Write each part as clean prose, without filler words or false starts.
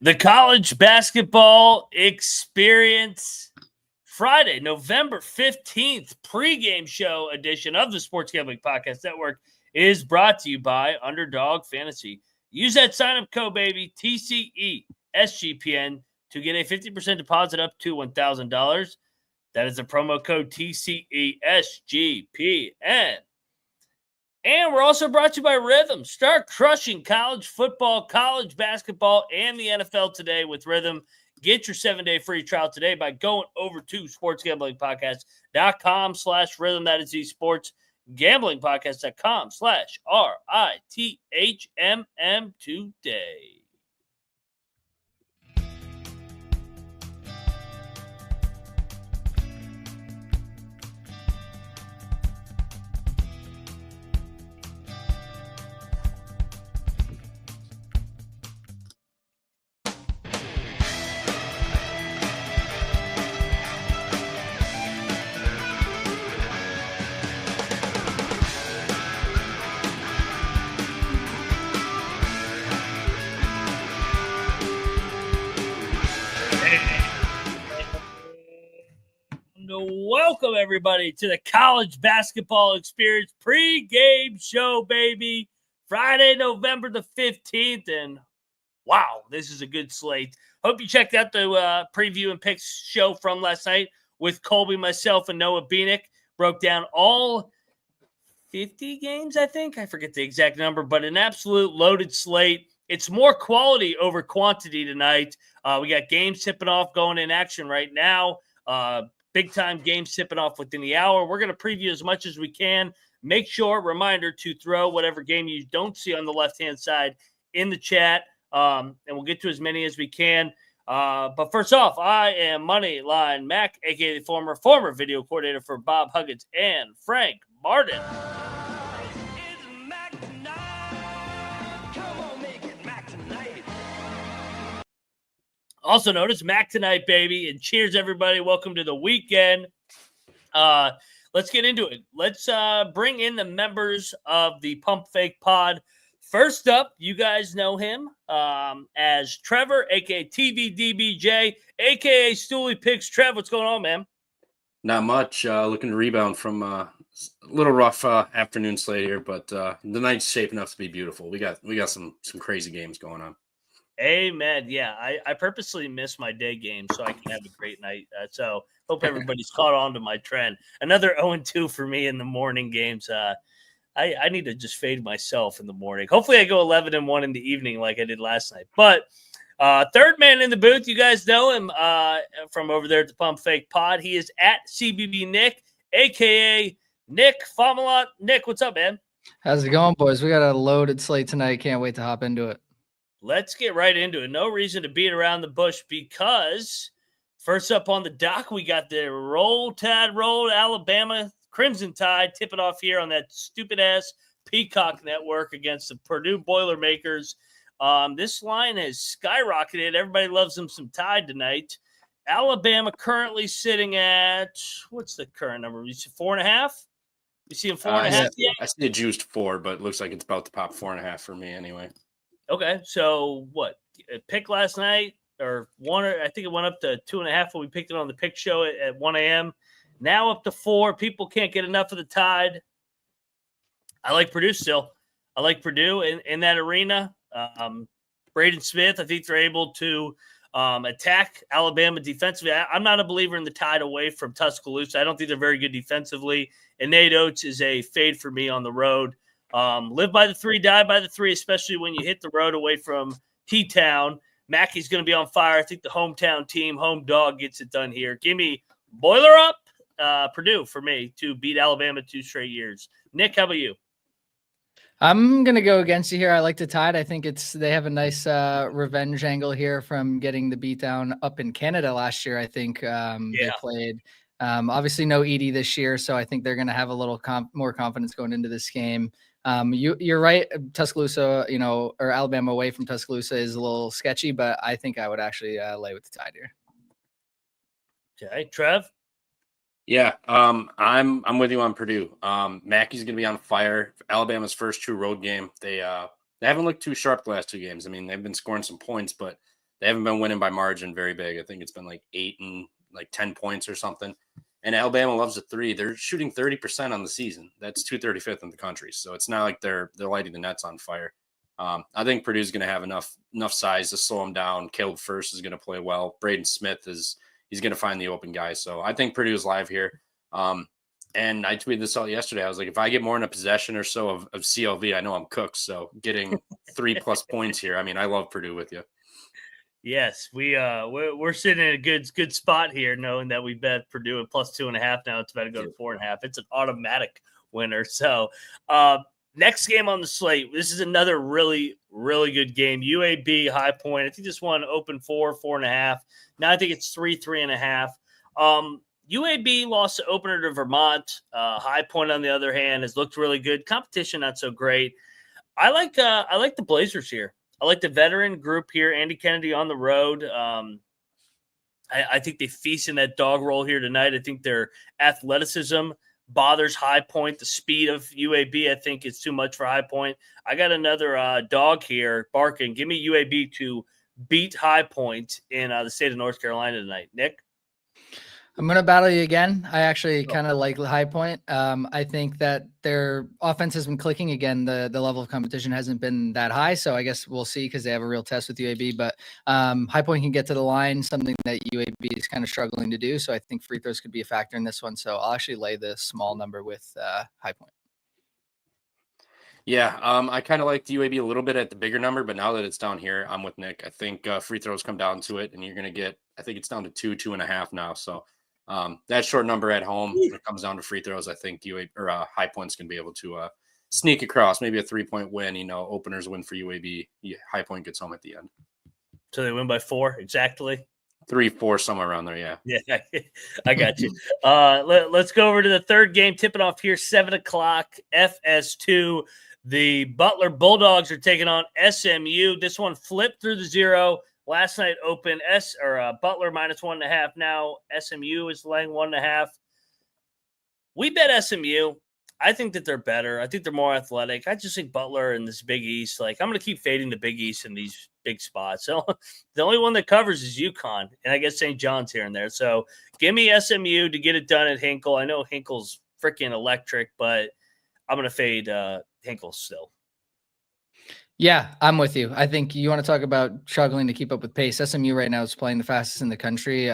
The college basketball experience Friday, November 15th, pregame show edition of the Sports Gambling Podcast Network is brought to you by Underdog Fantasy. Use that sign-up code, baby, TCE SGPN, to get a 50% deposit up to $1,000. That is the promo code TCE SGPN. And we're also brought to you by Rhythm. Start crushing college football, college basketball, and the NFL today with Rhythm. Get your 7-day free trial today by going over to sportsgamblingpodcast.com/rhythm. That is the sportsgamblingpodcast.com/RITHMM today. Welcome, everybody, to the college basketball experience pregame show, baby. Friday, November the 15th. And wow, this is a good slate. Hope you checked out the preview and picks show from last night with Colby, myself, and Noah Beanick. Broke down all 50 games, I think. I forget the exact number, but an absolute loaded slate. It's more quality over quantity tonight. We got games tipping off going in action right now. Big-time games tipping off within the hour. We're going to preview as much as we can. Make sure, reminder, to throw whatever game you don't see on the left-hand side in the chat, and we'll get to as many as we can. But first off, I am Moneyline Mac, a.k.a. the former video coordinator for Bob Huggins and Frank Martin. Also known as Mac Tonight, baby. And cheers, everybody. Welcome to the weekend. Let's get into it. Let's bring in the members of the Pump Fake Pod. First up, you guys know him as Trevor, a.k.a. TVDBJ, a.k.a. Stooley Picks. Trev, what's going on, man? Not much. Looking to rebound from a little rough afternoon slate here, but the night's shaping up to be beautiful. We got some crazy games going on. Amen. Yeah, I purposely miss my day game so I can have a great night. So hope everybody's caught on to my trend. Another 0-2 for me in the morning games. I need to just fade myself in the morning. Hopefully I go 11-1 in the evening like I did last night. But third man in the booth, you guys know him from over there at the Pump Fake Pod. He is at CBB Nick, a.k.a. Nick Famalot. Nick, what's up, man? How's it going, boys? We got a loaded slate tonight. Can't wait to hop into it. Let's get right into it. No reason to beat around the bush because first up on the dock, we got the Roll Tide Roll Alabama Crimson Tide tipping off here on that stupid-ass Peacock Network against the Purdue Boilermakers. This line has skyrocketed. Everybody loves them some Tide tonight. Alabama currently sitting at, what's the current number? You see 4.5? You see him 4.5 yet? I see it juiced 4, but it looks like it's about to pop 4.5 for me anyway. Okay, so what? Pick last night or one? I think it went up to 2.5 when we picked it on the pick show at 1 a.m. Now up to 4. People can't get enough of the Tide. I like Purdue still. I like Purdue in that arena. Braden Smith, I think they're able to attack Alabama defensively. I'm not a believer in the Tide away from Tuscaloosa. I don't think they're very good defensively. And Nate Oates is a fade for me on the road. Live by the 3, die by the 3, especially when you hit the road away from T-Town. Mackey's going to be on fire. I think the hometown team, home dog, gets it done here. Give me Boiler up, Purdue for me to beat Alabama 2 straight years. Nick, how about you? I'm going to go against you here. I like the Tide. I think they have a nice revenge angle here from getting the beatdown up in Canada last year. I think they played. Obviously no Edey this year, so I think they're going to have a little more confidence going into this game. You're right. Tuscaloosa, or Alabama away from Tuscaloosa is a little sketchy, but I think I would actually lay with the Tide here. Okay, Trev. Yeah, I'm with you on Purdue. Mackey's going to be on fire. Alabama's first true road game. They haven't looked too sharp the last 2 games. I mean, they've been scoring some points, but They haven't been winning by margin very big. I think it's been like 8 and like 10 points or something. And Alabama loves a three. They're shooting 30% on the season. That's 235th in the country. So it's not like they're lighting the nets on fire. I think Purdue's going to have enough size to slow them down. Caleb First is going to play well. Braden Smith he's going to find the open guy. So I think Purdue is live here. And I tweeted this out yesterday. I was like, if I get more than a possession or so of CLV, I know I'm cooked. So getting 3+ points here. I mean, I love Purdue with you. Yes, we're sitting in a good spot here, knowing that we bet Purdue at +2.5. Now it's about to go to 4.5. It's an automatic winner. So next game on the slate. This is another really, really good game. UAB High Point. I think this one opened 4.5. Now I think it's 3.5. UAB lost the opener to Vermont. High Point, on the other hand, has looked really good. Competition not so great. I like the Blazers here. I like the veteran group here. Andy Kennedy on the road. I think they feast in that dog roll here tonight. I think their athleticism bothers High Point. The speed of UAB, I think, is too much for High Point. I got another dog here barking. Give me UAB to beat High Point in the state of North Carolina tonight. Nick? I'm going to battle you again. I actually kind of like High Point. I think that their offense has been clicking again. The level of competition hasn't been that high, so I guess we'll see because they have a real test with UAB. But High Point can get to the line, something that UAB is kind of struggling to do. So I think free throws could be a factor in this one. So I'll actually lay the small number with High Point. Yeah, I kind of like the UAB a little bit at the bigger number, but now that it's down here, I'm with Nick. I think free throws come down to it, and you're going to get, I think it's down to 2.5 now. So that short number at home, when it comes down to free throws, I think UAB or High Point's going to be able to sneak across, maybe a 3-point win. Openers win for UAB. High Point gets home at the end. So they win by 4 exactly. 3-4, somewhere around there. Yeah. Yeah, I got you. Let's go over to the third game. Tipping off here, 7:00, FS2. The Butler Bulldogs are taking on SMU. This one flipped through the 0. Last night open Butler -1.5. Now SMU is laying 1.5. We bet SMU. I think that they're better. I think they're more athletic. I just think Butler in this Big East, I'm going to keep fading the Big East in these big spots. So the only one that covers is UConn, and I guess St. John's here and there. So give me SMU to get it done at Hinkle. I know Hinkle's freaking electric, but I'm going to fade Hinkle still. Yeah, I'm with you. I think you want to talk about struggling to keep up with pace. SMU right now is playing the fastest in the country,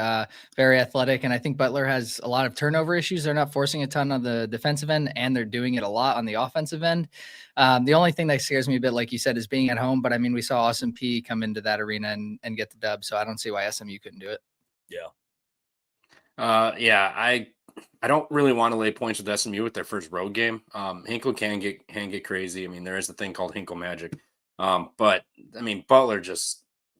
very athletic. And I think Butler has a lot of turnover issues. They're not forcing a ton on the defensive end, and they're doing it a lot on the offensive end. The only thing that scares me a bit, like you said, is being at home. But I mean, we saw Austin P come into that arena and get the dub. So I don't see why SMU couldn't do it. Yeah. I don't really want to lay points with SMU with their first road game. Hinkle can get crazy. I mean, there is a thing called Hinkle magic. But I mean, Butler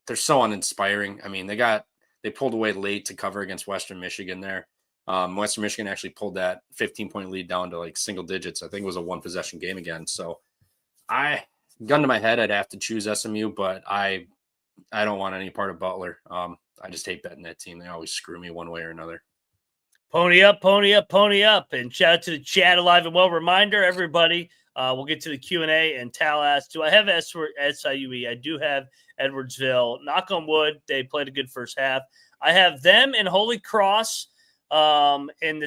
they're so uninspiring. I mean, they pulled away late to cover against Western Michigan there. Western Michigan actually pulled that 15-point lead down to like single digits. I think it was a 1-possession game again. So gun to my head, I'd have to choose SMU, but I don't want any part of Butler. I just hate betting that team. They always screw me one way or another. Pony up, pony up, pony up. And shout out to the chat alive and well. Reminder, everybody, we'll get to the Q&A, and Tal asked, do I have SIUE? I do have Edwardsville. Knock on wood, they played a good first half. I have them in Holy Cross in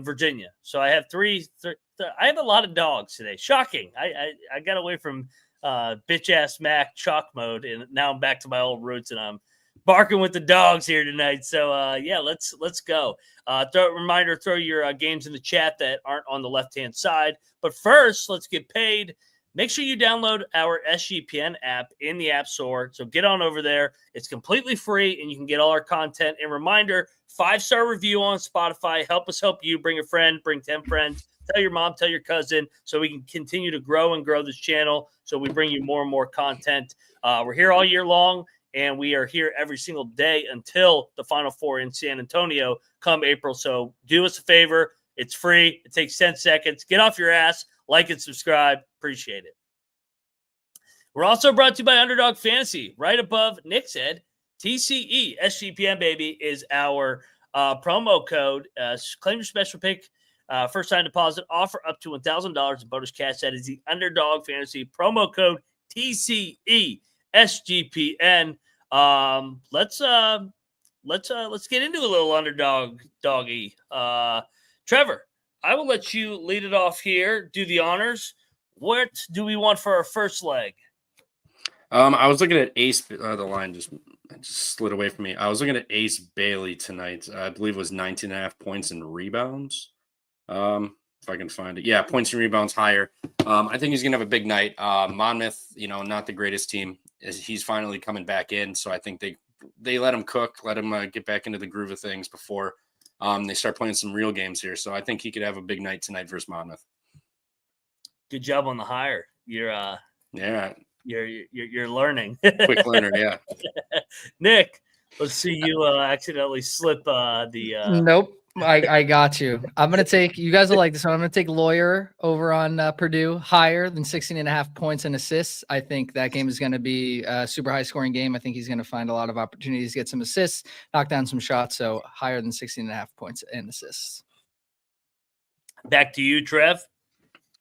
Virginia. So I have I have a lot of dogs today. Shocking. I got away from bitch-ass Mac chalk mode, and now I'm back to my old roots, and I'm barking with the dogs here tonight. So, let's go. Reminder, throw your games in the chat that aren't on the left-hand side. But first, let's get paid. Make sure you download our SGPN app in the App Store. So get on over there. It's completely free, and you can get all our content. And reminder, 5-star review on Spotify. Help us help you. Bring a friend. Bring 10 friends. Tell your mom. Tell your cousin, so we can continue to grow this channel, so we bring you more and more content. We're here all year long, and we are here every single day until the Final Four in San Antonio come April. So do us a favor. It's free. It takes 10 seconds. Get off your ass. Like and subscribe. Appreciate it. We're also brought to you by Underdog Fantasy. Right above Nick's head, TCE, SGPN, baby, is our promo code. Claim your special pick. First-time deposit offer up to $1,000 in bonus cash. That is the Underdog Fantasy promo code, TCE, SGPN. Let's get into a little underdog doggy. Trevor, I will let you lead it off here. Do the honors. What do we want for our first leg? I was looking at Ace. The line just slid away from me. I was looking at Ace Bailey tonight. I believe it was 19.5 points and rebounds. If I can find it. Yeah, points and rebounds higher. I think he's going to have a big night. Monmouth, not the greatest team. He's finally coming back in. So I think they let him cook, let him get back into the groove of things before they start playing some real games here. So I think he could have a big night tonight versus Monmouth. Good job on the hire. You're learning. Quick learner, yeah. Nick, let's see you accidentally slip the Nope. I got you. I'm going to take, you guys will like this one. I'm going to take Lawyer over on Purdue, higher than 16.5 points and assists. I think that game is going to be a super high scoring game. I think he's going to find a lot of opportunities to get some assists, knock down some shots. So higher than 16.5 points and assists. Back to you, Trev.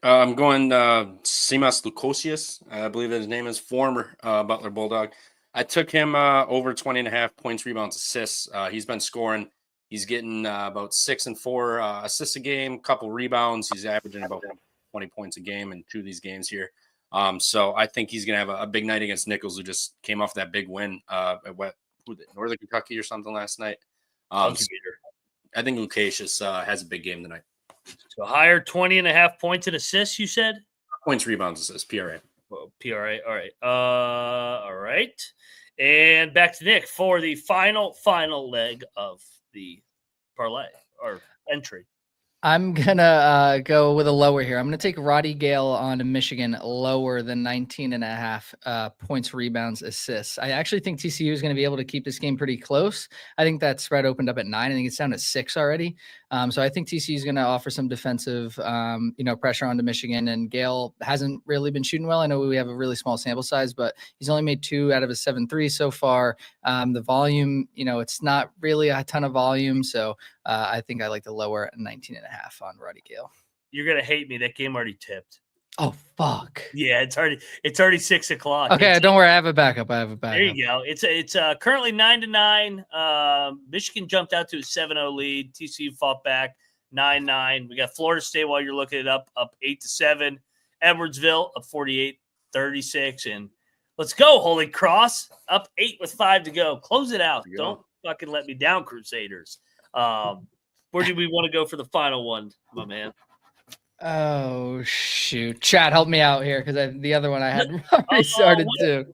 I'm going Simas Lukosius, I believe his name is, former Butler Bulldog. I took him over 20.5 points, rebounds, assists. He's been scoring. He's getting about 6 and 4 assists a game, couple rebounds. He's averaging about 20 points a game in 2 of these games here. So I think he's going to have a big night against Nichols, who just came off that big win at Northern Kentucky or something last night. So I think Lukasius has a big game tonight. So higher 20.5 points and assists, you said? Points, rebounds, assists, PRA. Well, PRA. All right. All right. And back to Nick for the final leg of the parlay or entry. I'm going to go with a lower here. I'm going to take Roddy Gale on Michigan lower than 19.5 points, rebounds, assists. I actually think TCU is going to be able to keep this game pretty close. I think that spread opened up at 9. I think it's down to 6 already. So I think TCU is going to offer some defensive, pressure onto Michigan. And Gale hasn't really been shooting well. I know we have a really small sample size, but he's only made 2 out of his 7 threes so far. The volume, it's not really a ton of volume. So I think I like the lower at 19.5 on Roddy Gale. You're gonna hate me. That game already tipped. Oh fuck. Yeah, it's already 6 o'clock. Okay, don't worry. I have a backup. There you go. It's currently 9-9. Michigan jumped out to a 7-0 lead. TCU fought back 9-9. We got Florida State while you're looking it up 8-7. Edwardsville up 48-36. And let's go, Holy Cross up 8 with 5 to go. Close it out. Don't fucking let me down, Crusaders. Where do we want to go for the final one, my man? Oh shoot, Chad, help me out here because the other one I had already started too.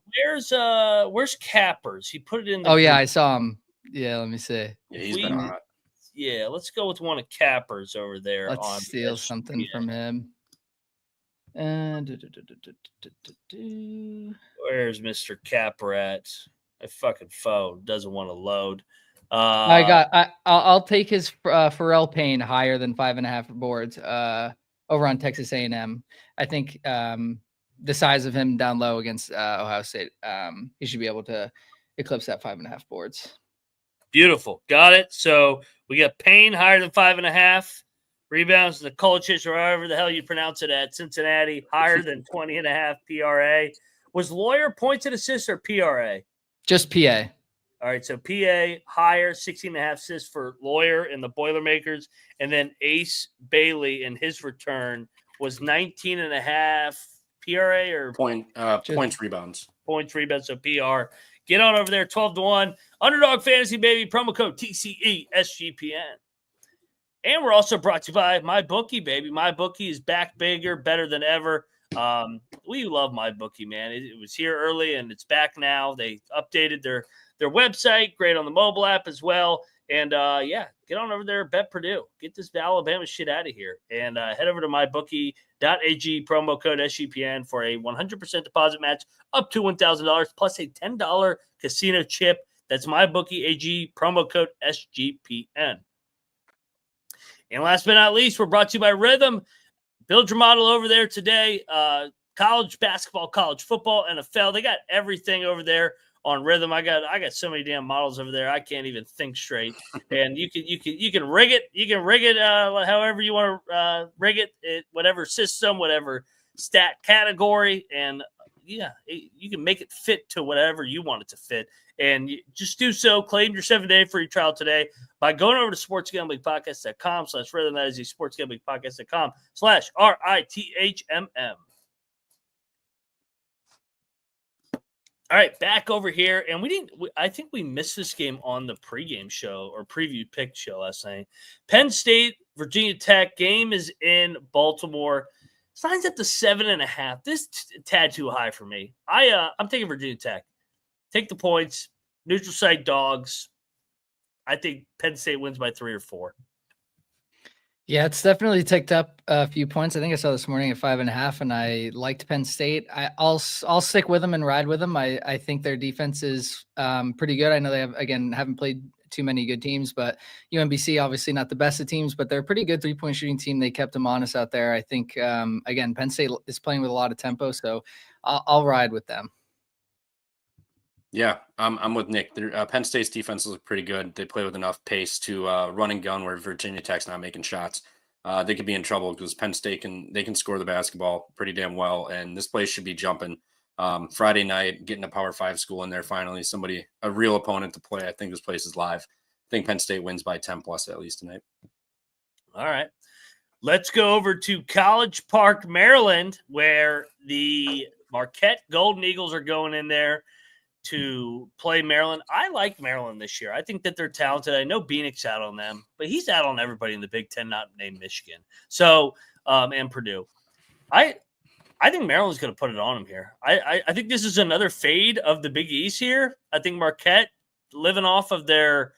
Where's Cappers? He put it in. Yeah, I saw him. Yeah, let me see. Yeah, he's been hot. Yeah, let's go with one of Cappers over there. Let's steal something from him. And where's Mr. Capper at? My fucking phone doesn't want to load. I'll take his Pharrell Payne higher than 5.5 boards over on Texas A&M. I think the size of him down low against Ohio State, he should be able to eclipse that 5.5 boards. Beautiful. Got it. So we got Payne higher than 5.5. Rebounds, the Kolchich, or however the hell you pronounce it at Cincinnati, higher than 20.5 PRA. Was Lawyer points and assists or PRA? Just PA. All right, so PA higher, 16.5 assists for Lawyer and the Boilermakers. And then Ace Bailey in his return was 19.5 PRA or points, rebounds. Points, rebounds, so PR. Get on over there, 12-1. Underdog Fantasy, baby. Promo code TCE SGPN. And we're also brought to you by MyBookie, baby. MyBookie is back bigger, better than ever. We love MyBookie, man. It was here early, and it's back now. They updated their website, great on the mobile app as well. And, get on over there, bet Purdue. Get this Alabama shit out of here. And head over to mybookie.ag, promo code SGPN for a 100% deposit match up to $1,000 plus a $10 casino chip. That's MyBookie.ag, promo code SGPN. And last but not least, we're brought to you by Rhythm. Build your model over there today. College basketball, college football, NFL. They got everything over there on Rhythm. I got so many damn models over there. I can't even think straight. And you can rig it. You can rig it however you want to rig it, whatever system, whatever stat category, and you can make it fit to whatever you want it to fit. And just do so. Claim your 7-day free trial today by going over to sportsgamblingpodcast.com/rhythm. That is sportsgamblingpodcast.com/RITHMM. All right, back over here. And I think we missed this game on the pregame show or preview pick show last night. Penn State, Virginia Tech game is in Baltimore. Signs up to 7.5. This tad too high for me. I'm taking Virginia Tech. Take the points. Neutral site dogs. I think Penn State wins by 3 or 4. Yeah, it's definitely ticked up a few points. I think I saw this morning at 5.5, and I liked Penn State. I'll stick with them and ride with them. I think their defense is pretty good. I know they haven't played too many good teams, but UMBC obviously not the best of teams, but they're a pretty good 3-point shooting team. They kept them honest out there. I think Penn State is playing with a lot of tempo, so I'll ride with them. Yeah, I'm with Nick. Penn State's defenses look pretty good. They play with enough pace to run and gun where Virginia Tech's not making shots. They could be in trouble because Penn State can score the basketball pretty damn well, and this place should be jumping. Friday night, getting a Power 5 school in there finally, a real opponent to play. I think this place is live. I think Penn State wins by 10 plus at least tonight. All right. Let's go over to College Park, Maryland, where the Marquette Golden Eagles are going in there to play Maryland. I like Maryland this year. I think that they're talented. I know Beanick's out on them, but he's out on everybody in the Big Ten, not named Michigan. So, and Purdue. I think Maryland's going to put it on them here. I think this is another fade of the Big East here. I think Marquette, living off of their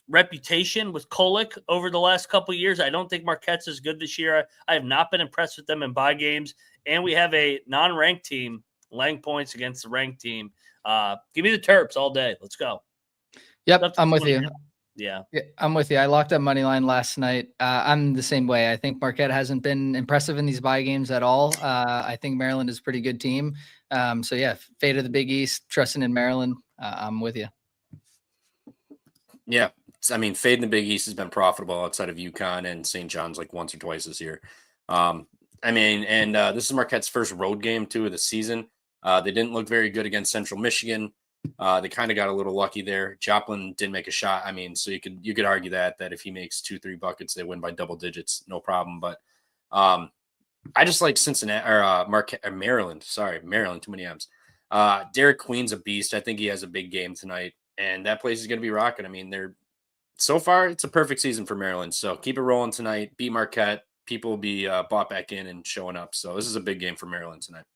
reputation with Kolek over the last couple of years, I don't think Marquette's as good this year. I have not been impressed with them in bye games, and we have a non-ranked team laying points against the ranked team. Give me the Terps all day. Let's go. Yep, I'm with you. Yeah, I'm with you. I locked up money line last night. I'm the same way. I think Marquette hasn't been impressive in these bye games at all. I think Maryland is a pretty good team. So yeah, fate of the Big East, trusting in Maryland. I'm with you. Yeah, fade in the Big East has been profitable outside of UConn and St. John's like once or twice this year. This is Marquette's first road game too of the season. They didn't look very good against Central Michigan. They kind of got a little lucky there. Joplin didn't make a shot. So you could argue that if he makes 2-3 buckets, they win by double digits, no problem. But I just like Cincinnati or Maryland. Sorry, Maryland, too many M's. Derek Queen's a beast. I think he has a big game tonight, and that place is going to be rocking. So far it's a perfect season for Maryland. So keep it rolling tonight. Beat Marquette. People will be bought back in and showing up. So this is a big game for Maryland tonight.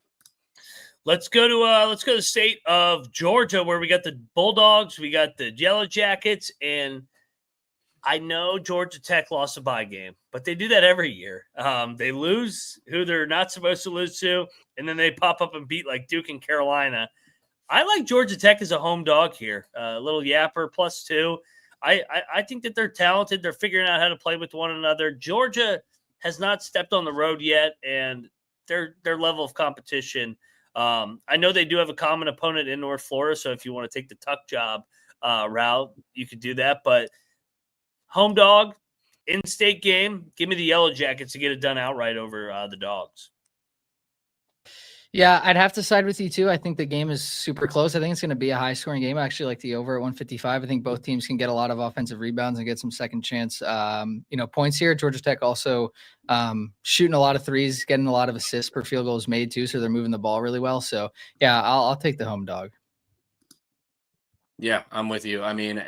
Let's go to the state of Georgia, where we got the Bulldogs, we got the Yellow Jackets, and I know Georgia Tech lost a bye game, but they do that every year. They lose who they're not supposed to lose to, and then they pop up and beat like Duke and Carolina. I like Georgia Tech as a home dog here. A little yapper +2. I think that they're talented. They're figuring out how to play with one another. Georgia has not stepped on the road yet, and their level of competition. I know they do have a common opponent in North Florida, so if you want to take the tuck job route, you could do that. But home dog, in-state game, give me the Yellow Jackets to get it done outright over the Dogs. Yeah, I'd have to side with you too. I think the game is super close. I think it's going to be a high-scoring game. I actually like the over at 155. I think both teams can get a lot of offensive rebounds and get some second chance, points here. Georgia Tech also shooting a lot of threes, getting a lot of assists per field goals made too. So they're moving the ball really well. So yeah, I'll take the home dog. Yeah, I'm with you.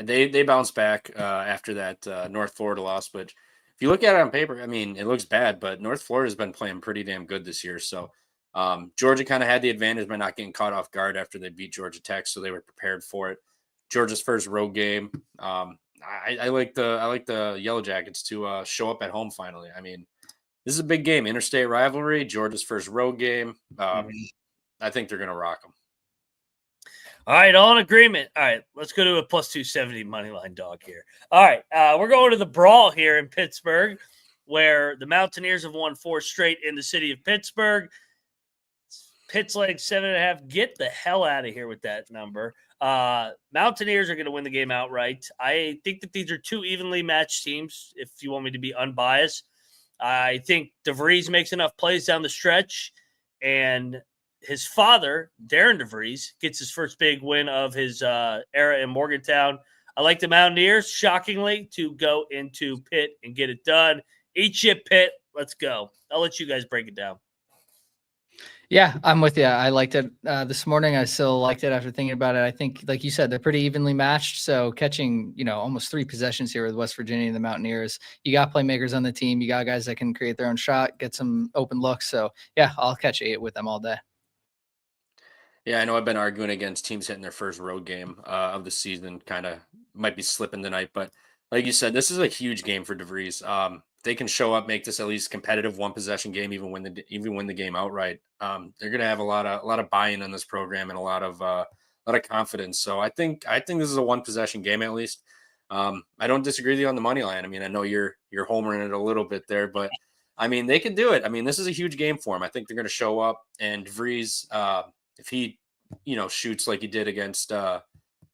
They bounced back after that North Florida loss, but if you look at it on paper, it looks bad, but North Florida has been playing pretty damn good this year. So Georgia kind of had the advantage by not getting caught off guard after they beat Georgia Tech, so they were prepared for it. Georgia's first road game. I like the Yellow Jackets to show up at home finally. This is a big game, interstate rivalry. Georgia's first road game. I think they're going to rock them. All right, all in agreement. All right, let's go to a +270 money line dog here. All right, we're going to the brawl here in Pittsburgh, where the Mountaineers have won 4 straight in the city of Pittsburgh. Pitt's leg 7.5. Get the hell out of here with that number. Mountaineers are going to win the game outright. I think that these are 2 evenly matched teams, if you want me to be unbiased. I think DeVries makes enough plays down the stretch, and his father, Darren DeVries, gets his first big win of his era in Morgantown. I like the Mountaineers, shockingly, to go into Pitt and get it done. Eat shit, Pitt. Let's go. I'll let you guys break it down. Yeah, I'm with you. I liked it this morning. I still liked it after thinking about it. I think, like you said, they're pretty evenly matched. So catching, almost 3 possessions here with West Virginia and the Mountaineers, you got playmakers on the team. You got guys that can create their own shot, get some open looks. So yeah, I'll catch 8 with them all day. Yeah, I know I've been arguing against teams hitting their first road game of the season. Kind of might be slipping tonight, but like you said, this is a huge game for DeVries. They can show up, make this at least competitive 1-possession game, even win the game outright. They're going to have a lot of buy-in on this program and a lot of confidence. So I think this is a 1-possession game at least. I don't disagree with you on the money line. I mean, I know you're homering it a little bit there, but I mean they can do it. I mean, this is a huge game for them. I think they're going to show up, and DeVries, if he shoots like he did against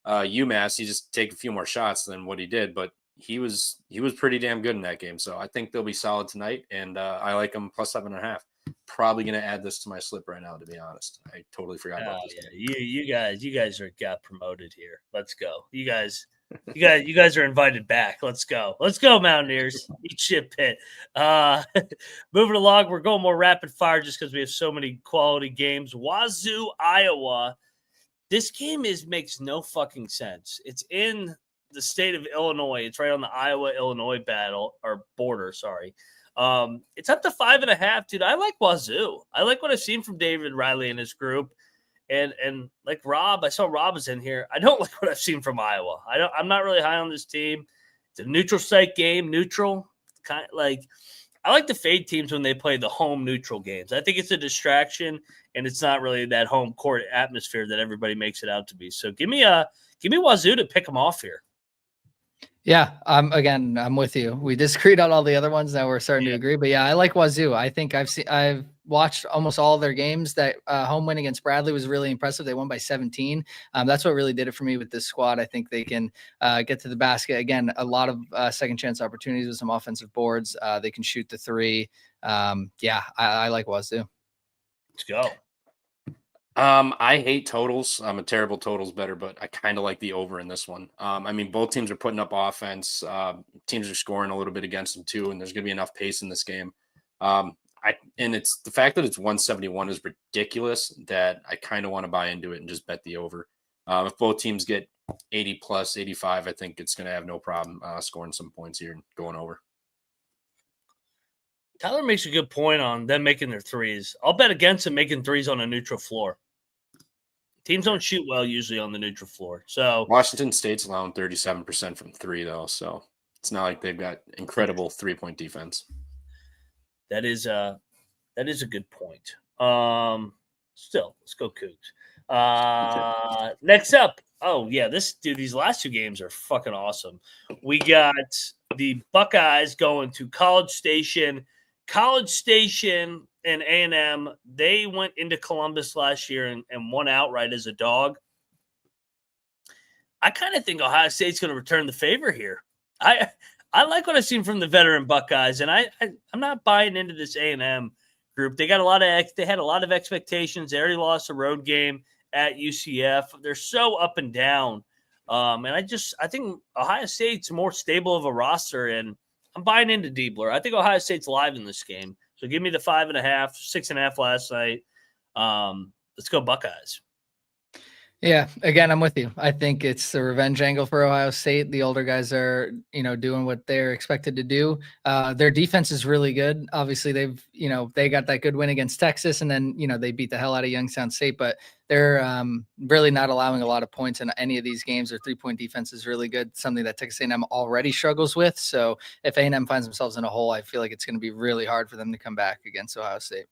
UMass, he just take a few more shots than what he did, but he was pretty damn good in that game. So I think they'll be solid tonight, and I like them plus 7.5. Probably going to add this to my slip right now, to be honest. I totally forgot about this. Yeah. You guys got promoted here. Let's go. You guys are invited back. Let's go, Mountaineers. Eat shit, Pitt. Moving along, we're going more rapid fire just because we have so many quality games. Wazoo, Iowa. This game makes no fucking sense. It's in the state of Illinois. It's right on the Iowa-Illinois border. Sorry. It's up to 5.5, dude. I like Wazoo. I like what I've seen from David Riley and his group. And like Rob, I saw Rob is in here. I don't like what I've seen from Iowa. I'm not really high on this team. It's a neutral site game, kind of like I like to fade teams when they play the home neutral games. I think it's a distraction, and it's not really that home court atmosphere that everybody makes it out to be. So give me Wazoo to pick them off here. Yeah, I'm with you. We disagreed on all the other ones. Now we're starting to agree. But yeah, I like Wazoo. I think I've watched almost all their games. That home win against Bradley was really impressive. They won by 17. That's what really did it for me with this squad. I think they can get to the basket. Again, a lot of second chance opportunities with some offensive boards. They can shoot the 3. I like Wazoo. Let's go. I hate totals. I'm a terrible totals better, but I kind of like the over in this one. I mean, both teams are putting up offense. Teams are scoring a little bit against them too, and there's going to be enough pace in this game. And it's the fact that it's 171 is ridiculous that I kind of want to buy into it and just bet the over. If both teams get 80 plus 85, I think it's going to have no problem scoring some points here and going over. Tyler makes a good point on them making their threes. I'll bet against them making threes on a neutral floor. Teams don't shoot well usually on the neutral floor. So Washington State's allowing 37% from 3 though, so it's not like they've got incredible 3-point defense. That is a good point. Still, let's go Cougs. Next up, these last 2 games are fucking awesome. We got the Buckeyes going to College Station. College Station and A&M, they went into Columbus last year and won outright as a dog. I kind of think Ohio State's going to return the favor here. I like what I've seen from the veteran Buckeyes, and I'm not buying into this A&M group. They had a lot of expectations. They already lost a road game at UCF. They're so up and down. And I think Ohio State's more stable of a roster, and I'm buying into Diebler. I think Ohio State's live in this game. So give me the 5.5, 6.5 last night. Let's go Buckeyes. Yeah, again, I'm with you. I think it's the revenge angle for Ohio State. The older guys are, doing what they're expected to do. Their defense is really good. Obviously, they got that good win against Texas, and then, they beat the hell out of Youngstown State, but they're really not allowing a lot of points in any of these games. Their 3-point defense is really good, something that Texas A&M already struggles with. So if A&M finds themselves in a hole, I feel like it's going to be really hard for them to come back against Ohio State.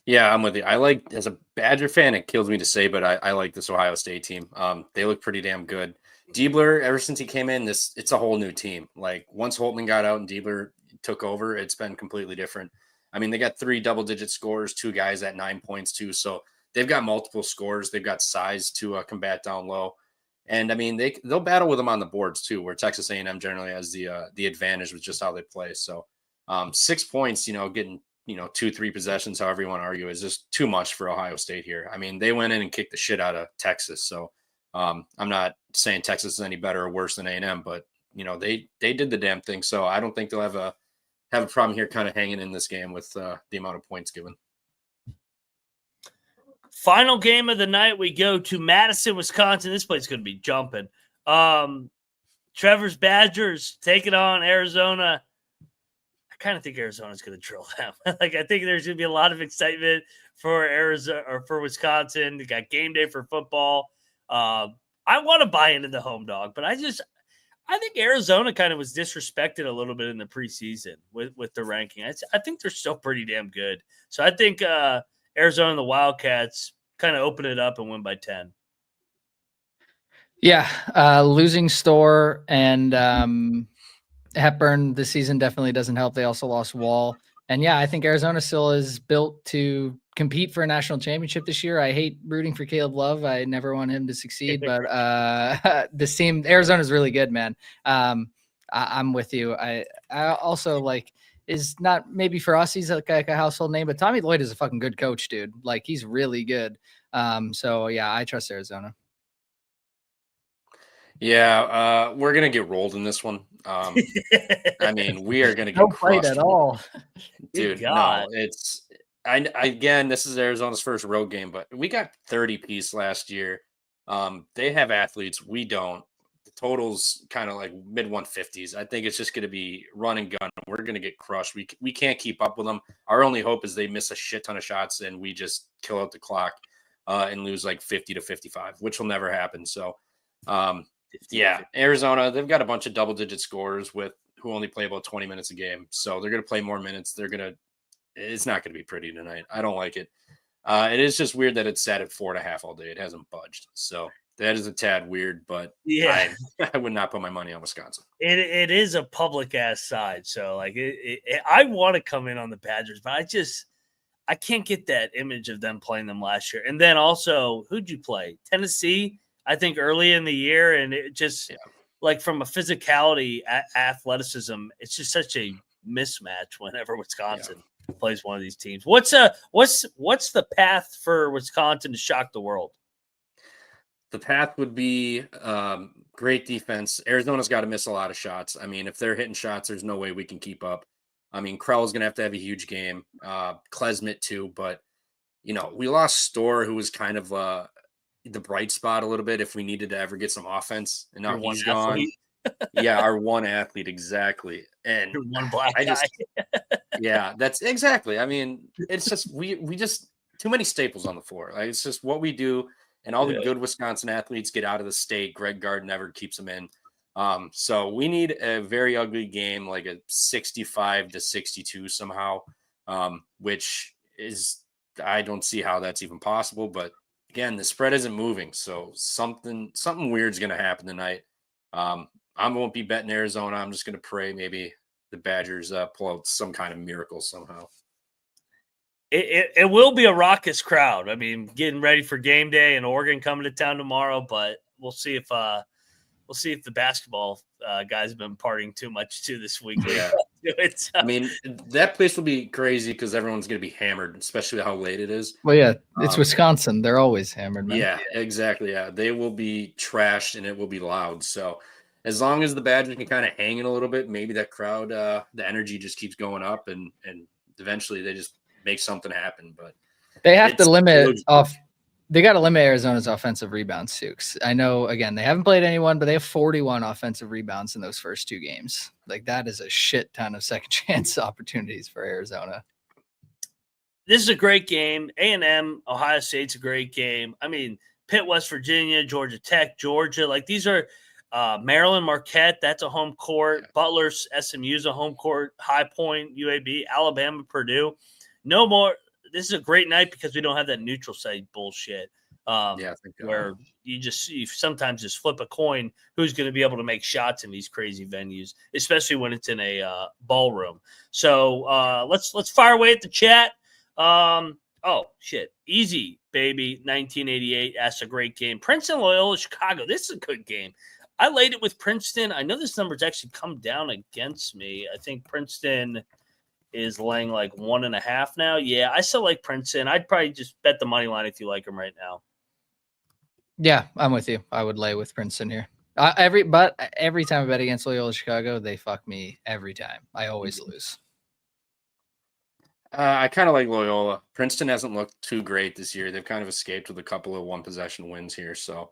Yeah, I'm with you. As a Badger fan, it kills me to say, but I like this Ohio State team. They look pretty damn good. Diebler, ever since he came in, it's a whole new team. Like once Holtman got out and Diebler took over, it's been completely different. I mean, they got 3 double-digit scores, 2 guys at 9 points too. So they've got multiple scores. They've got size to combat down low. And I mean, they'll battle with them on the boards too, where Texas A&M generally has the advantage with just how they play. So 6 points, getting 2-3 possessions, however you want to argue, is just too much for Ohio State here. I mean, they went in and kicked the shit out of Texas. So I'm not saying Texas is any better or worse than A&M, but they did the damn thing. So I don't think they'll have a problem here kind of hanging in this game with the amount of points given. Final game of the night, we go to Madison, Wisconsin. This place is going to be jumping. Trevor's Badgers taking on Arizona. I kind of think Arizona's going to drill them. I think there's going to be a lot of excitement for Arizona or for Wisconsin. They got game day for football. I want to buy into the home dog, but I think Arizona kind of was disrespected a little bit in the preseason with the ranking. I think they're still pretty damn good. So I think Arizona and the Wildcats kind of open it up and win by 10. Yeah, losing Storr and Hepburn this season definitely doesn't help. They also lost Wall. And yeah, I think Arizona still is built to compete for a national championship this year. I hate rooting for Caleb Love. I never want him to succeed, but this team, Arizona is really good, man. I'm with you. I also is not maybe for us, he's like a household name, but Tommy Lloyd is a fucking good coach, dude. He's really good. So yeah, I trust Arizona. Yeah, we're gonna get rolled in this one. I mean, we are gonna get crushed at all, dude. No, again, this is Arizona's first road game, but we got 30 piece last year. They have athletes, we don't. The total's kind of like mid 150s. I think it's just gonna be run and gun. We're gonna get crushed. We can't keep up with them. Our only hope is they miss a shit ton of shots and we just kill out the clock and lose 50-55, which will never happen. So. Yeah, Arizona, they've got a bunch of double-digit scorers who only play about 20 minutes a game. So they're going to play more minutes. It's not going to be pretty tonight. I don't like it. It is just weird that it's sat at 4.5 all day. It hasn't budged. So that is a tad weird, but yeah, I would not put my money on Wisconsin. It is a public-ass side. So I want to come in on the Badgers, but I can't get that image of them playing them last year. And then also, who'd you play? Tennessee? I think early in the year, and it just from a physicality, athleticism, it's just such a mismatch whenever Wisconsin plays one of these teams. What's the path for Wisconsin to shock the world? The path would be great defense. Arizona's got to miss a lot of shots. I mean, if they're hitting shots, there's no way we can keep up. I mean, Krell's going to have a huge game. Klesmit too, but we lost Storr, who was kind of the bright spot a little bit if we needed to ever get some offense, and now he's gone. Yeah, our one athlete, exactly. And your one black guy. Yeah, that's exactly. I mean, it's just we just too many staples on the floor. It's just what we do, and all the good Wisconsin athletes get out of the state. Greg Gard never keeps them in. So we need a very ugly game, like a 65-62 somehow, which is I don't see how that's even possible, but again, the spread isn't moving, so something weird's going to happen tonight. I won't be betting Arizona. I'm just going to pray maybe the Badgers pull out some kind of miracle somehow. It will be a raucous crowd. I mean, getting ready for game day and Oregon coming to town tomorrow, but we'll see if the basketball guys have been partying too much too this week. Yeah. I mean, that place will be crazy because everyone's going to be hammered, especially how late it is. Well, yeah, it's Wisconsin. They're always hammered, man. Yeah, exactly. Yeah, they will be trashed and it will be loud. So as long as the Badgers can kind of hang in a little bit, maybe that crowd, the energy just keeps going up and eventually they just make something happen. But they have to limit off. They got to limit Arizona's offensive rebounds too. I know, again, they haven't played anyone, but they have 41 offensive rebounds in those first two games. That is a shit ton of second chance opportunities for Arizona. This is a great game. A&M, Ohio State's a great game. I mean, Pitt, West Virginia, Georgia Tech, Georgia. These are Maryland, Marquette. That's a home court. Butler, SMU's a home court. High Point, UAB, Alabama, Purdue. No more. This is a great night because we don't have that neutral site bullshit. Where you sometimes just flip a coin who's going to be able to make shots in these crazy venues, especially when it's in a ballroom. So let's fire away at the chat. Oh shit, easy baby. 1988 asked a great game. Princeton, Loyola, Chicago. This is a good game. I laid it with Princeton. I know this number's actually come down against me. I think Princeton is laying like 1.5 now. Yeah, I still like Princeton. I'd probably just bet the money line if you like them right now. Yeah, I'm with you. I would lay with Princeton here. Every time I bet against Loyola Chicago, they fuck me every time. I always lose. I kind of like Loyola. Princeton hasn't looked too great this year. They've kind of escaped with a couple of one-possession wins here. So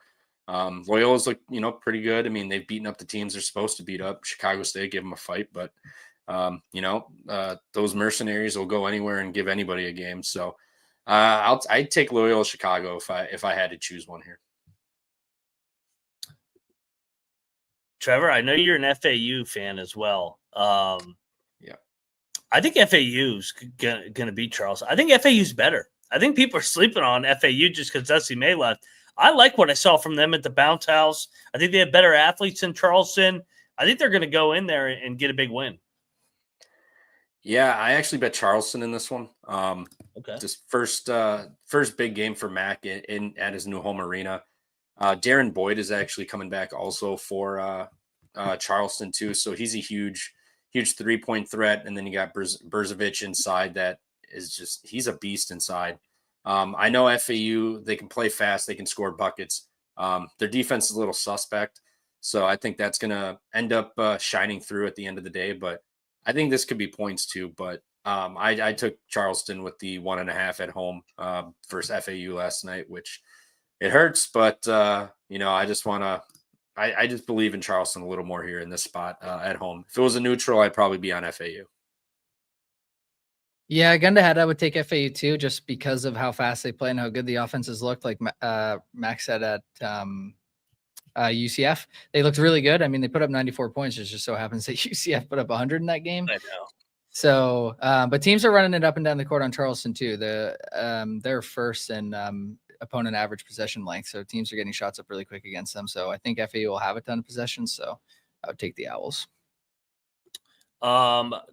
Loyola's look, pretty good. I mean, they've beaten up the teams they're supposed to beat up. Chicago State gave them a fight, but those mercenaries will go anywhere and give anybody a game. So I'd take Loyola Chicago if I had to choose one here. Trevor, I know you're an FAU fan as well. Yeah. I think FAU's going to beat Charleston. I think FAU's better. I think people are sleeping on FAU just because Dusty May left. I like what I saw from them at the Bounce House. I think they have better athletes than Charleston. I think they're going to go in there and get a big win. Yeah, I actually bet Charleston in this one. Okay. Just first big game for Mac at his new home arena. Darren Boyd is actually coming back also for Charleston too. So he's a huge 3-point threat. And then you got Berzovic inside that is he's a beast inside. I know FAU, they can play fast. They can score buckets. Their defense is a little suspect. So I think that's going to end up shining through at the end of the day. But I think this could be points too. But I took Charleston with the 1.5 at home versus FAU last night, which it hurts. But, I just want to – I just believe in Charleston a little more here in this spot at home. If it was a neutral, I'd probably be on FAU. Yeah, gun to head, I would take FAU too, just because of how fast they play and how good the offenses looked. Like Max said at UCF, they looked really good. I mean, they put up 94 points. It just so happens that UCF put up 100 in that game. I know. So, but teams are running it up and down the court on Charleston too. They're first in opponent average possession length, so teams are getting shots up really quick against them. So I think FAU will have a ton of possessions. So I would take the Owls.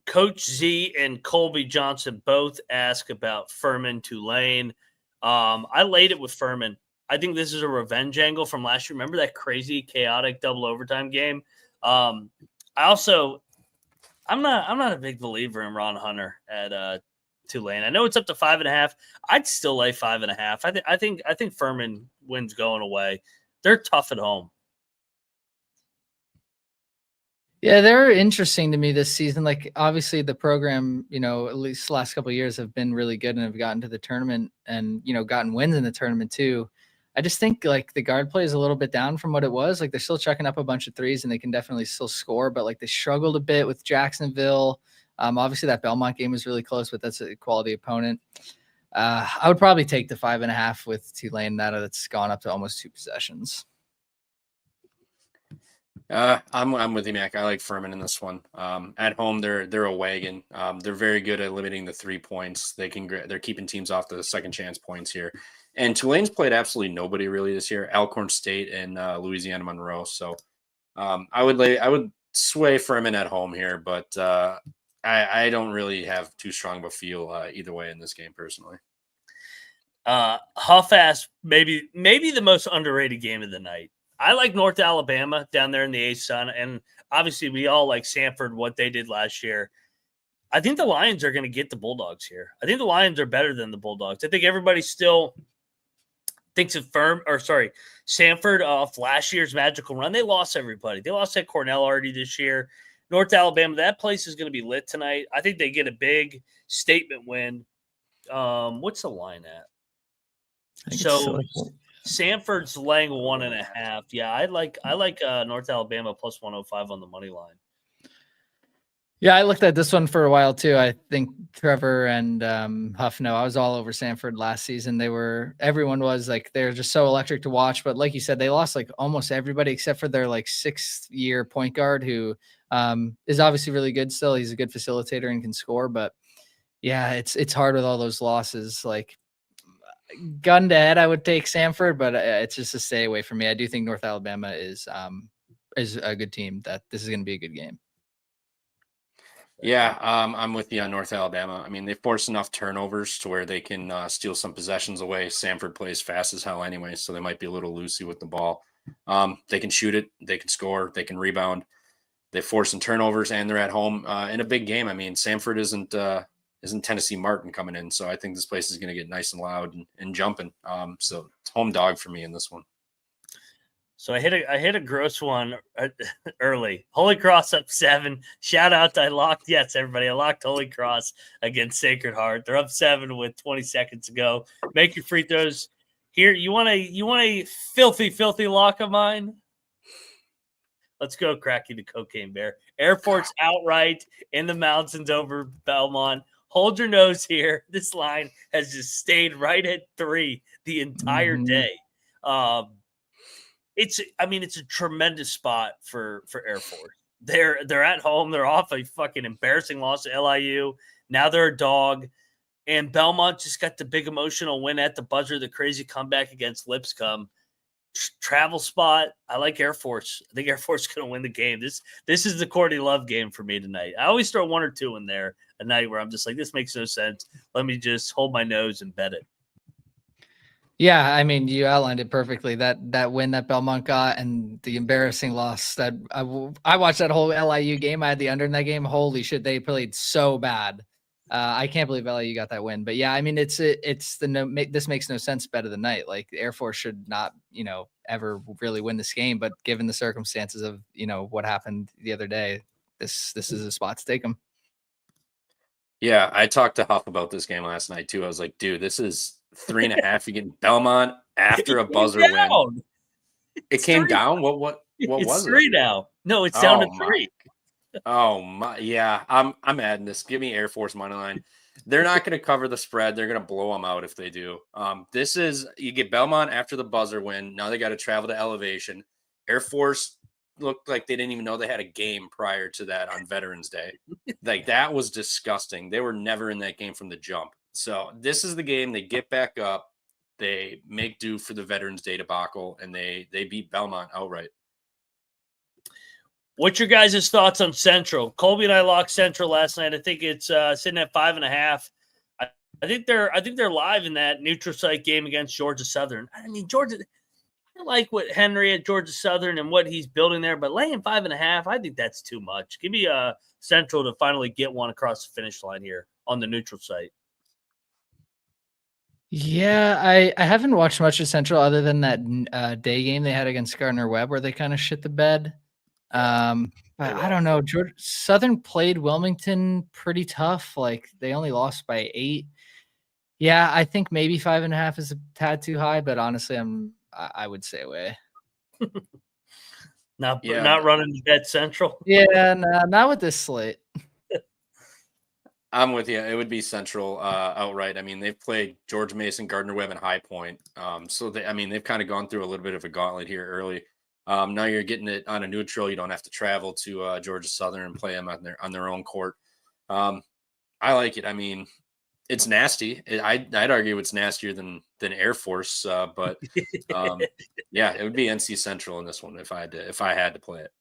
Coach Z and Colby Johnson both ask about Furman Tulane. I laid it with Furman. I think this is a revenge angle from last year. Remember that crazy, chaotic double overtime game? I'm not a big believer in Ron Hunter at Tulane. I know it's up to 5.5. I'd still lay 5.5. I think Furman wins going away. They're tough at home. Yeah, they're interesting to me this season. Like, obviously the program, at least the last couple of years have been really good and have gotten to the tournament and, gotten wins in the tournament too. I just think like the guard play is a little bit down from what it was. Like they're still chucking up a bunch of threes and they can definitely still score, but like they struggled a bit with Jacksonville. Obviously that Belmont game was really close, but that's a quality opponent. I would probably take the 5.5 with Tulane now that it's gone up to almost 2 possessions. I'm with you, Mac. I like Furman in this one. At home, they're a wagon. They're very good at limiting the 3 points. They're keeping teams off the second chance points here. And Tulane's played absolutely nobody really this year. Alcorn State and Louisiana Monroe. So I would sway Furman at home here, but I don't really have too strong of a feel either way in this game personally. Huff asked maybe the most underrated game of the night. I like North Alabama down there in the A-Sun, and obviously we all like Samford, what they did last year. I think the Lions are going to get the Bulldogs here. I think the Lions are better than the Bulldogs. I think everybody still thinks of Samford off last year's magical run. They lost everybody. They lost at Cornell already this year. North Alabama, that place is going to be lit tonight. I think they get a big statement win. What's the line at? Samford's laying 1.5. Yeah, I like North Alabama plus 105 on the money line. Yeah, I looked at this one for a while too. I think Trevor and Huff know I was all over Samford last season. Everyone was like, they're just so electric to watch. But like you said, they lost like almost everybody except for their like 6th-year point guard who is obviously really good still. He's a good facilitator and can score. But yeah, it's hard with all those losses. Like, gun to head, I would take Samford, but it's just a stay away from me. I do think North Alabama is a good team. That this is going to be a good game. Yeah, I'm with you on North Alabama. I mean, they force enough turnovers to where they can steal some possessions away. Samford plays fast as hell anyway, so they might be a little loosey with the ball. They can shoot it, they can score, they can rebound. they force some turnovers, and they're at home in a big game. I mean, Samford isn't Tennessee Martin coming in, so I think this place is going to get nice and loud and jumping. So it's home dog for me in this one. So I hit a gross one early. Holy Cross up 7. Shout out to I locked Holy Cross against Sacred Heart. They're up 7 with 20 seconds to go. Make your free throws. Here, you want a filthy lock of mine? Let's go, Cracky the Cocaine Bear. Air Force outright in the mountains over Belmont. Hold your nose here. This line has just stayed right at 3 the entire day. It's a tremendous spot for Air Force. They're at home. They're off a fucking embarrassing loss to LIU. Now they're a dog. And Belmont just got the big emotional win at the buzzer, the crazy comeback against Lipscomb. Travel spot. I like Air Force. I think Air Force is going to win the game. This is the Courtney Love game for me tonight. I always throw 1 or 2 in there a night where I'm just like, this makes no sense. Let me just hold my nose and bet it. Yeah, I mean, you outlined it perfectly. That win that Belmont got and the embarrassing loss that I watched that whole LIU game. I had the under in that game. Holy shit, they played so bad. I can't believe LIU got that win. But yeah, I mean, this makes no sense bet of the night. Like Air Force should not, ever really win this game. But given the circumstances of, what happened the other day, this is a spot to take them. Yeah, I talked to Huff about this game last night too. I was like, dude, this is 3.5. You get Belmont after a buzzer win. It came down. What was it? 3 now. No, it's down to 3. Oh my, yeah. I'm adding this. Give me Air Force money line. They're not going to cover the spread. They're going to blow them out if they do. You get Belmont after the buzzer win. Now they got to travel to Elevation. Air Force looked like they didn't even know they had a game prior to that on Veterans Day. Like that was disgusting. They were never in that game from the jump. So this is the game they get back up. They make do for the Veterans Day debacle, and they beat Belmont outright. What's your guys' thoughts on Central? Colby and I locked Central last night. I think it's sitting at 5.5. I think they're live in that neutral site game against Georgia Southern. I mean, Georgia. I like what Henry at Georgia Southern and what he's building there, but laying 5.5, I think that's too much. Give me a Central to finally get one across the finish line here on the neutral site. Yeah, I haven't watched much of Central other than that day game they had against Gardner-Webb where they kind of shit the bed. But I don't know. Georgia Southern played Wilmington pretty tough. Like they only lost by 8. Yeah, I think maybe 5.5 is a tad too high, but honestly, I would stay away. Not running to bet Central. Yeah, not with this slate. I'm with you. It would be Central outright. I mean, they've played George Mason, Gardner-Webb, and High Point. So they've kind of gone through a little bit of a gauntlet here early. Now you're getting it on a neutral. You don't have to travel to Georgia Southern and play them on their own court. I like it. I mean, it's nasty. I'd argue it's nastier than Air Force. But yeah, it would be NC Central in this one if I had to play it.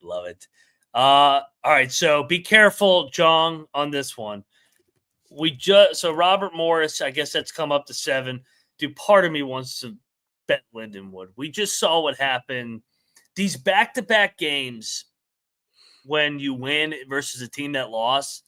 Love it. All right, so be careful, Jong, on this one. So Robert Morris, I guess that's come up to 7. Dude, part of me wants to bet Lindenwood. We just saw what happened. These back-to-back games when you win versus a team that lost,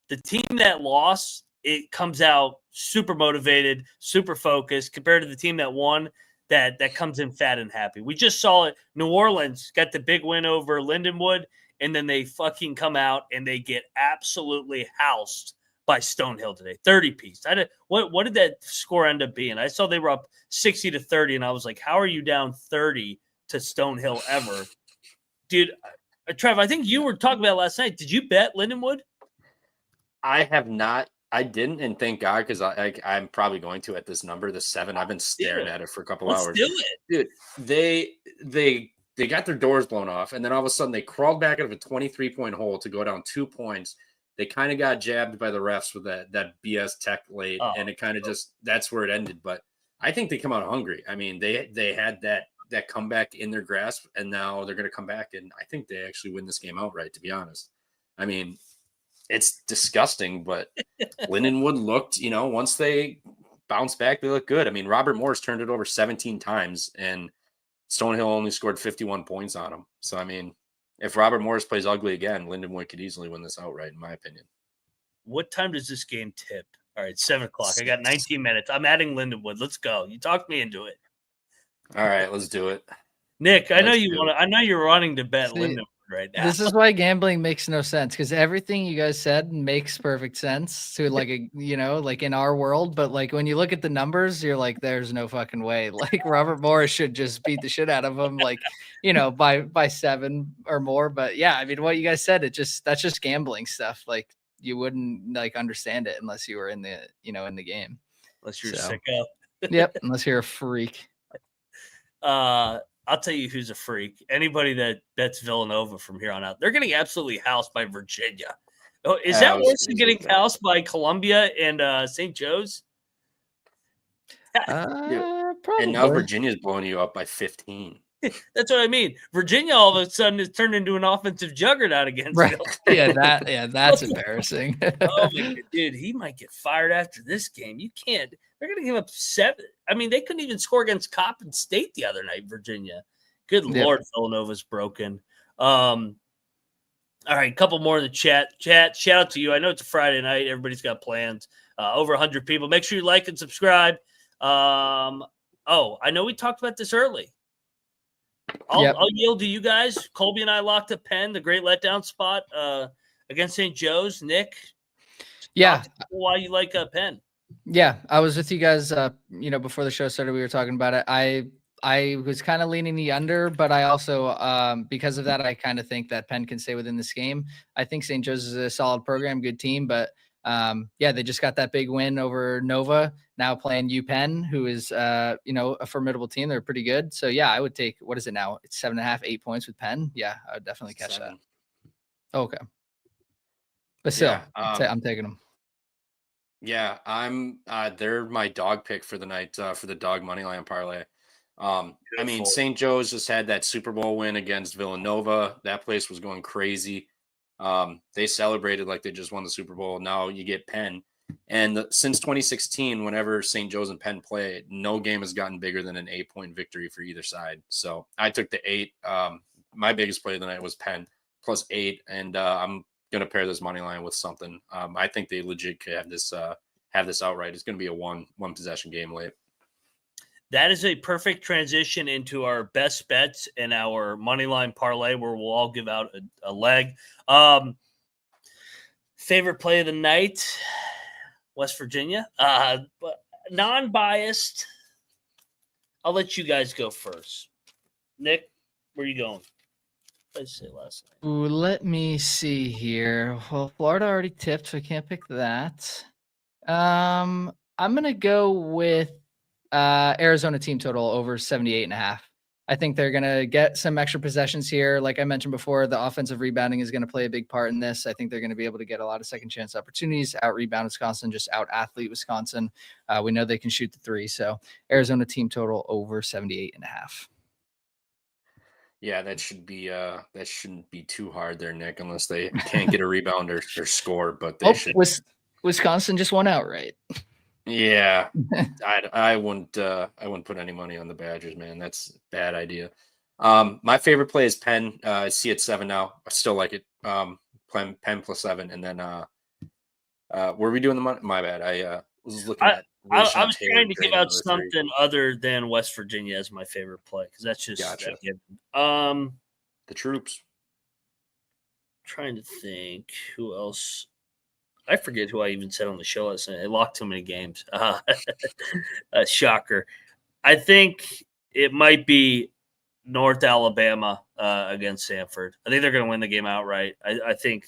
the team that lost, it comes out super motivated, super focused compared to the team that won that comes in fat and happy. We just saw it. New Orleans got the big win over Lindenwood, and then they fucking come out and they get absolutely housed by Stonehill today. 30-piece. What did that score end up being? I saw they were up 60-30, and I was like, how are you down 30 to Stonehill ever? Dude, Trev, I think you were talking about it last night. Did you bet Lindenwood? I have not. I didn't, and thank God, because I'm probably going to at this number, the 7. I've been staring at it for a couple hours. Let's do it. Dude, they got their doors blown off, and then all of a sudden they crawled back out of a 23-point hole to go down 2 points. They kind of got jabbed by the refs with that BS tech late, and it kind of that's where it ended. But I think they come out hungry. I mean, they had that comeback in their grasp, and now they're going to come back, and I think they actually win this game outright, to be honest. I mean, it's disgusting, but Lindenwood looked, once they bounced back, they looked good. I mean, Robert Morris turned it over 17 times, and Stonehill only scored 51 points on him. So, I mean, if Robert Morris plays ugly again, Lindenwood could easily win this outright, in my opinion. What time does this game tip? All right, 7 o'clock. I got 19 minutes. I'm adding Lindenwood. Let's go. You talked me into it. All right, let's do it. Nick, I know you're wanting to bet Lindenwood right now. This is why gambling makes no sense, because everything you guys said makes perfect sense to like in our world. But like when you look at the numbers, you're like, there's no fucking way. Like Robert Morris should just beat the shit out of him, like, by 7 or more. But yeah, I mean, what you guys said, that's just gambling stuff. Like you wouldn't like understand it unless you were in the in the game. Unless you're sicko. Yep, unless you're a freak. I'll tell you who's a freak. Anybody that bets Villanova from here on out, they're getting absolutely housed by Virginia. Oh, is that worse than getting housed by Columbia and St. Joe's? Probably. And now Virginia's blowing you up by 15. That's what I mean. Virginia all of a sudden has turned into an offensive juggernaut against right. That's embarrassing. Oh my God, dude, he might get fired after this game. You can't. They're going to give up 7. I mean, they couldn't even score against Coppin State the other night, Virginia. Good Lord, Villanova's broken. All right, a couple more in the chat. Shout out to you. I know it's a Friday night. Everybody's got plans. Over 100 people. Make sure you like and subscribe. I know we talked about this early. I'll yield to you guys. Colby and I locked up Penn, the great letdown spot against St. Joe's. Nick, why you like Penn? Yeah, I was with you guys. Before the show started, we were talking about it. I was kind of leaning the under, but I also, because of that, I kind of think that Penn can stay within this game. I think St. Joe's is a solid program, good team, but they just got that big win over Nova. Now playing UPenn, who is a formidable team. They're pretty good. So yeah, I would take, what is it now? It's 7.5, 8 points with Penn. Yeah, I would definitely catch 7. that. Okay, but still, I'm taking them. Yeah, they're my dog pick for the night for the dog money line parlay. I mean, St. Joe's just had that Super Bowl win against Villanova. That place was going crazy. They celebrated like they just won the Super Bowl. Now you get Penn. And since 2016, whenever St. Joe's and Penn play, no game has gotten bigger than an 8-point victory for either side. So I took the 8. My biggest play of the night was Penn plus 8. And I'm going to pair this money line with something. I think they legit could have this outright. It's going to be a one possession game late. That is a perfect transition into our best bets and our money line parlay, where we'll all give out a leg. Favorite play of the night, West Virginia. But non-biased. I'll let you guys go first. Nick, where are you going? What did I say last night? Ooh, let me see here. Well, Florida already tipped, so I can't pick that. I'm going to go with Arizona team total over 78.5. I think they're going to get some extra possessions here. Like I mentioned before, the offensive rebounding is going to play a big part in this. I think they're going to be able to get a lot of second chance opportunities, out rebound Wisconsin, just out athlete Wisconsin. We know they can shoot the 3. So Arizona team total over 78.5. Yeah, that shouldn't be too hard there, Nick, unless they can't get a rebound or score, but they should. Wisconsin just won outright. Yeah, I wouldn't put any money on the Badgers, man. That's a bad idea. My favorite play is Penn. I see it 7 now. I still like it. Penn plus 7, and then were we doing the money? My bad. I was looking at. I was trying to give out something other than West Virginia as my favorite play, because that's just gotcha. The troops. Trying to think who else. I forget who I even said on the show last night. I locked too many games. Shocker. I think it might be North Alabama against Samford. I think they're going to win the game outright. I think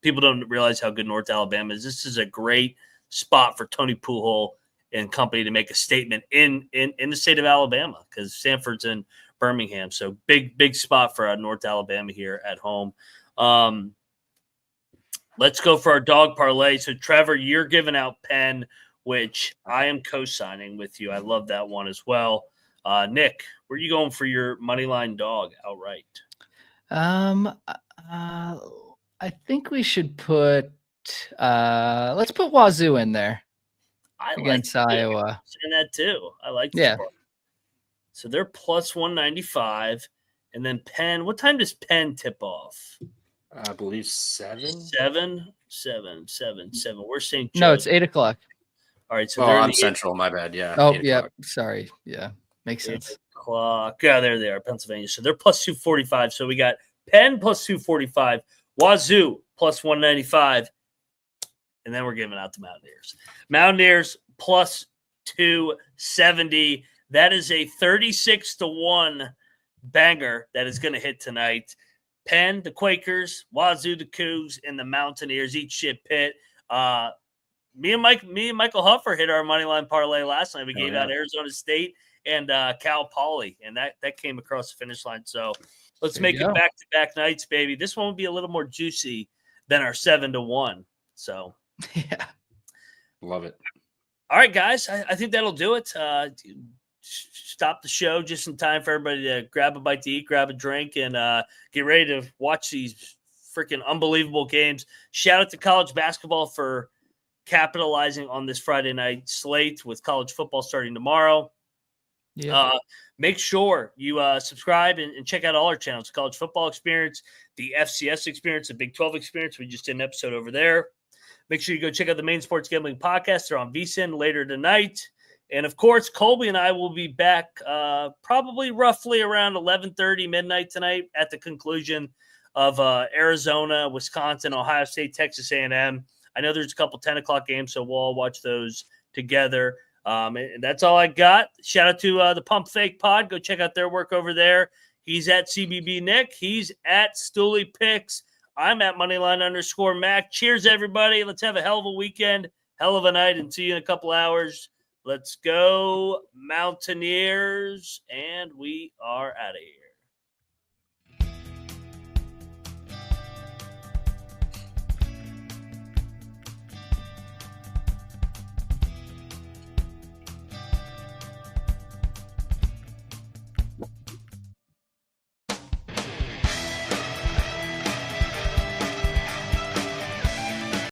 people don't realize how good North Alabama is. This is a great spot for Tony Pujols and company to make a statement in the state of Alabama, because Samford's in Birmingham. So big spot for North Alabama here at home. Let's go for our dog parlay. So, Trevor, you're giving out Penn, which I am co-signing with you. I love that one as well. Nick, where are you going for your moneyline dog outright? I think we should put let's put Wazoo in there against Iowa. And that too. I like that. So they're plus 195, And then Penn. What time does Penn tip off? I believe 7. 7. We're St. Joe. No, it's 8 o'clock. All right. So I'm Central. My bad. Yeah. Oh, yeah. Sorry. Yeah. Makes sense. 8 o'clock. Yeah, there they are, Pennsylvania. So they're plus 245. So we got Penn plus 245, Wazoo plus 195, and then we're giving out the Mountaineers. Mountaineers plus 270. That is a 36-1 banger that is going to hit tonight. Penn, the Quakers, Wazoo, the Cougs, and the Mountaineers each ship Pitt. Me and Michael Huffer hit our money line parlay last night. We gave out Arizona State and Cal Poly, and that came across the finish line. So let's make it back-to-back nights, baby. This one will be a little more juicy than our 7-1. So yeah, love it. All right, guys, I think that'll do it. Stop the show just in time for everybody to grab a bite to eat, grab a drink, and get ready to watch these freaking unbelievable games. Shout out to college basketball for capitalizing on this Friday night slate with college football starting tomorrow. Yeah. Make sure you subscribe and check out all our channels: College Football Experience, the FCS Experience, the Big 12 Experience. We just did an episode over there. Make sure you go check out the Main Sports Gambling Podcast. They're on VSiN later tonight. And, of course, Colby and I will be back probably roughly around 11:30 midnight tonight at the conclusion of Arizona, Wisconsin, Ohio State, Texas A&M. I know there's a couple 10 o'clock games, so we'll all watch those together. And that's all I got. Shout out to the Pump Fake Pod. Go check out their work over there. He's at CBB Nick. He's at Stooley Picks. I'm at Moneyline_Mac. Cheers, everybody. Let's have a hell of a weekend, hell of a night, and see you in a couple hours. Let's go, Mountaineers. And we are out of here.